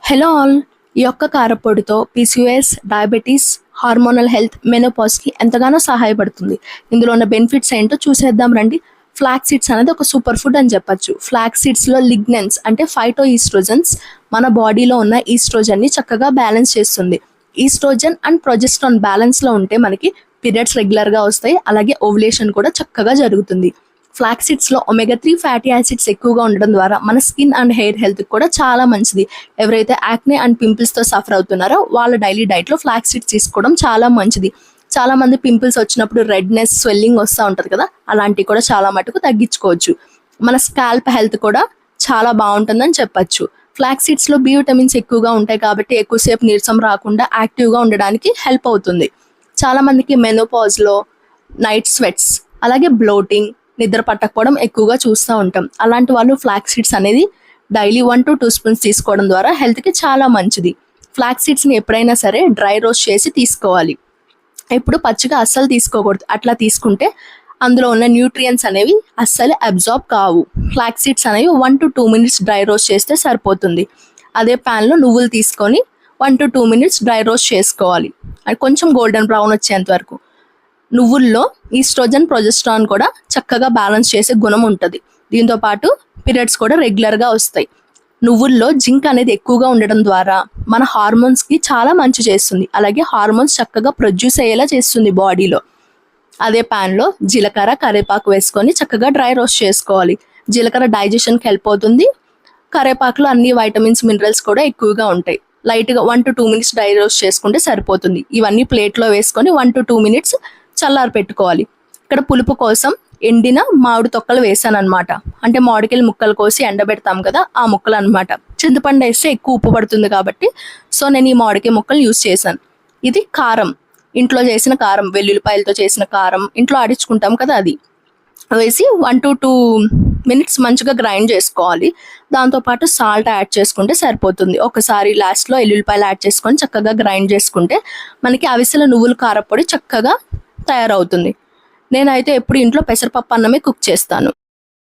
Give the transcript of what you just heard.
Hello all. ఈ యొక్క కారపొడితో PCOS, diabetes, hormonal health, మెనోపాజ్కి ఎంతగానో సహాయపడుతుంది. ఇందులో ఉన్న బెనిఫిట్స్ ఏంటో చూసేద్దాం రండి. ఫ్లాక్స్ సీడ్స్ అనేది ఒక సూపర్ ఫుడ్ అని చెప్పొచ్చు. ఫ్లాక్స్ సీడ్స్లో లిగ్నెన్స్ అంటే ఫైటో ఈస్ట్రోజన్స్ మన బాడీలో ఉన్న ఈస్ట్రోజన్ని చక్కగా బ్యాలెన్స్ చేస్తుంది. ఈస్ట్రోజన్ అండ్ ప్రొజెస్ట్రాన్ బ్యాలెన్స్లో ఉంటే మనకి పీరియడ్స్ రెగ్యులర్గా వస్తాయి, అలాగే ఓవులేషన్ కూడా చక్కగా జరుగుతుంది. ఫ్లాక్స్ సీడ్స్లో ఒమేగా 3 ఫ్యాటీ యాసిడ్స్ ఎక్కువగా ఉండడం ద్వారా మన స్కిన్ అండ్ హెయిర్ హెల్త్ కూడా చాలా మంచిది. ఎవరైతే యాక్నే అండ్ పింపుల్స్తో సఫర్ అవుతున్నారో వాళ్ళ డైలీ డైట్లో ఫ్లాక్స్ సీడ్స్ తీసుకోవడం చాలా మంచిది. చాలా మంది పింపుల్స్ వచ్చినప్పుడు రెడ్నెస్, స్వెల్లింగ్ వస్తూ ఉంటుంది కదా, అలాంటివి కూడా చాలా మటుకు తగ్గించుకోవచ్చు. మన స్కాల్ప్ హెల్త్ కూడా చాలా బాగుంటుందని చెప్పచ్చు. ఫ్లాక్స్ సీడ్స్లో బి విటమిన్స్ ఎక్కువగా ఉంటాయి కాబట్టి ఎక్కువసేపు నీరసం రాకుండా యాక్టివ్గా ఉండడానికి హెల్ప్ అవుతుంది. చాలామందికి మెనోపాజ్లో నైట్ స్వెట్స్, అలాగే బ్లోటింగ్, నిద్ర పట్టకపోవడం ఎక్కువగా చూస్తూ ఉంటాం. అలాంటి వాళ్ళు ఫ్లాక్స్ సీడ్స్ అనేది డైలీ 1 to 2 స్పూన్స్ తీసుకోవడం ద్వారా హెల్త్కి చాలా మంచిది. ఫ్లాక్స్ సీడ్స్ని ఎప్పుడైనా సరే డ్రై రోస్ట్ చేసి తీసుకోవాలి. ఎప్పుడు పచ్చిగా అస్సలు తీసుకోకూడదు. అట్లా తీసుకుంటే అందులో ఉన్న న్యూట్రియంట్స్ అనేవి అస్సలు అబ్జార్బ్ కావు. ఫ్లాక్స్ సీడ్స్ అనేవి 1 to 2 మినిట్స్ డ్రై రోస్ట్ చేస్తే సరిపోతుంది. అదే ప్యాన్లో నువ్వులు తీసుకొని 1 to 2 మినిట్స్ డ్రై రోస్ట్ చేసుకోవాలి. అది కొంచెం గోల్డెన్ బ్రౌన్ వచ్చేంత వరకు. నువ్వుల్లో ఈస్ట్రోజన్, ప్రొజెస్ట్రాన్ కూడా చక్కగా బ్యాలెన్స్ చేసే గుణం ఉంటుంది. దీంతోపాటు పీరియడ్స్ కూడా రెగ్యులర్గా వస్తాయి. నువ్వుల్లో జింక్ అనేది ఎక్కువగా ఉండడం ద్వారా మన హార్మోన్స్కి చాలా మంచి చేస్తుంది, అలాగే హార్మోన్స్ చక్కగా ప్రొడ్యూస్ అయ్యేలా చేస్తుంది బాడీలో. అదే ప్యాన్లో జీలకర్ర, కరివేపాకు వేసుకొని చక్కగా డ్రై రోస్ట్ చేసుకోవాలి. జీలకర్ర డైజెషన్కి హెల్ప్ అవుతుంది. కరివేపాకులో అన్ని వైటమిన్స్, మినరల్స్ కూడా ఎక్కువగా ఉంటాయి. లైట్గా 1 to 2 మినిట్స్ డ్రై రోస్ట్ చేసుకుంటే సరిపోతుంది. ఇవన్నీ ప్లేట్లో వేసుకొని 1 to 2 మినిట్స్ చల్లారి పెట్టుకోవాలి. ఇక్కడ పులుపు కోసం ఎండిన మామిడి తొక్కలు వేసాను అనమాట. అంటే మామిడికాయలు ముక్కలు కోసి ఎండబెడతాం కదా, ఆ ముక్కలు అనమాట. చింతపండు వేస్తే ఎక్కువ ఉప్పు పడుతుంది కాబట్టి నేను ఈ మామిడికాయ ముక్కలు యూస్ చేశాను. ఇది కారం, ఇంట్లో చేసిన కారం, వెల్లుల్లిపాయలతో చేసిన కారం, ఇంట్లో ఆడించుకుంటాం కదా, అది వేసి 1 to 2 మినిట్స్ మంచిగా గ్రైండ్ చేసుకోవాలి. దాంతోపాటు సాల్ట్ యాడ్ చేసుకుంటే సరిపోతుంది. ఒకసారి లాస్ట్లో ఎల్లుల్లిపాయలు యాడ్ చేసుకొని చక్కగా గ్రైండ్ చేసుకుంటే మనకి అవిసెల నువ్వుల కారపొడి చక్కగా తయారవుతుంది. నేనైతే ఎప్పుడు ఇంట్లో పెసరపప్పు అన్నమే కుక్ చేస్తాను.